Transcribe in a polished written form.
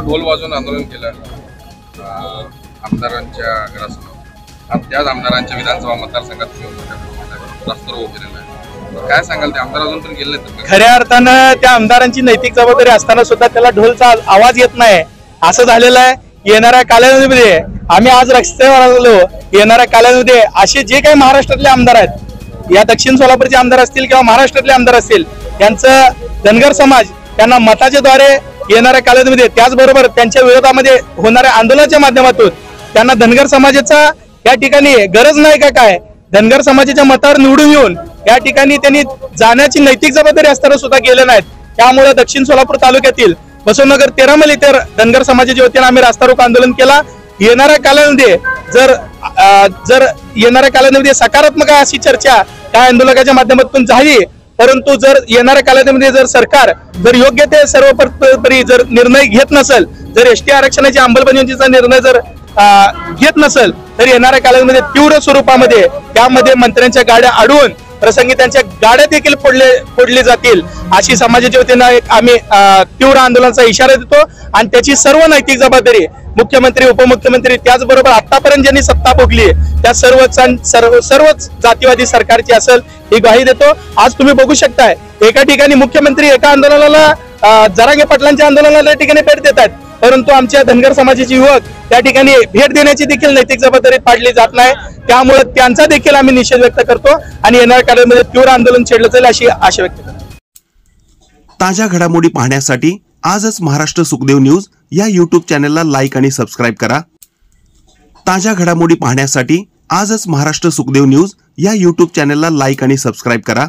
ढोल वाजवून आंदोलन केलं आमदारांच्या घरासमोर, आणि त्याच आमदारांच्या विधानसभा मतदारसंघात रस्ता रोको केलेला आहे. काय सांगाल, ते आमदार अजून पण गेले नाहीत? खऱ्या अर्थानं त्या आमदारांची नैतिक जबाबदारी असताना सुद्धा त्याला ढोलचा आवाज येत नाही, असं झालेलं आहे. येणाऱ्या कालावधीमध्ये आम्ही आज रस्त्यावर आलो, येणाऱ्या कालावधीमध्ये असे जे काही महाराष्ट्रातले आमदार आहेत, या दक्षिण सोलापूरचे आमदार असतील किंवा महाराष्ट्रातले आमदार असतील, त्यांचं धनगर समाज त्यांना मताच्या द्वारे येणाऱ्या कालावधीमध्ये, त्याचबरोबर त्यांच्या विरोधामध्ये होणाऱ्या आंदोलनाच्या माध्यमातून त्यांना धनगर समाजाचा या ठिकाणी गरज नाही का काय, धनगर समाजाच्या मतावर निवडून येऊन या ठिकाणी त्यांनी जाण्याची नैतिक जबाबदारी असताना सुद्धा गेले नाहीत. त्यामुळे दक्षिण सोलापूर तालुक्यातील बसवनगर 13 मध्ये तर धनगर समाजाच्या वतीने आम्ही रास्ता रोको आंदोलन केला. येणाऱ्या कालावधीमध्ये जर येणाऱ्या कालावधीमध्ये सकारात्मक अशी चर्चा त्या आंदोलकाच्या माध्यमातून झाली, परंतु जर येणाऱ्या कालावधीमध्ये जर सरकार जर योग्य ते सर्वपरी जर निर्णय घेत नसेल, जर एसटी आरक्षणाची अंमलबजावणीचा निर्णय जर घेत नसेल, तर येणाऱ्या कालावधीमध्ये तीव्र स्वरूपामध्ये त्यामध्ये मंत्र्यांच्या गाड्या अडवून प्रसंगी त्यांच्या गाड्या देखील फोडली जातील, अशी समाजाच्या वतीने आम्ही तीव्र आंदोलनाचा इशारा देतो. आणि त्याची सर्व नैतिक जबाबदारी मुख्यमंत्री, उपमुख्यमंत्री, त्याचबरोबर आतापर्यंत ज्यांनी सत्ता भोगली त्या सर्वच जातीवादी सरकारची असेल ही ग्वाही देतो. आज तुम्ही बघू शकताय, एका ठिकाणी मुख्यमंत्री एका आंदोलनाला जरांगे पाटलांच्या आंदोलनाला त्या ठिकाणी भेट देतात, परंतु आमच्या धनगर समाजाचे युवक त्या ठिकाणी भेट देण्याची देखील नैतिक जबाबदारी पाडली जात नाही. त्यामुळे त्यांचा देखील आम्ही निषेध व्यक्त करतो आणि येणाऱ्या काळामध्ये तीव्र आंदोलन छेडलं जाईल अशी आशा व्यक्त करतो. ताज्या घडामोडी पाहण्यासाठी आजच महाराष्ट्र सुखदेव न्यूज या यूट्यूब चॅनलला लाईक आणि सबस्क्राईब करा. ताज्या घडामोडी पाहण्यासाठी आजच महाराष्ट्र सुखदेव न्यूज या यूट्यूब चॅनलला लाईक आणि सबस्क्राईब करा.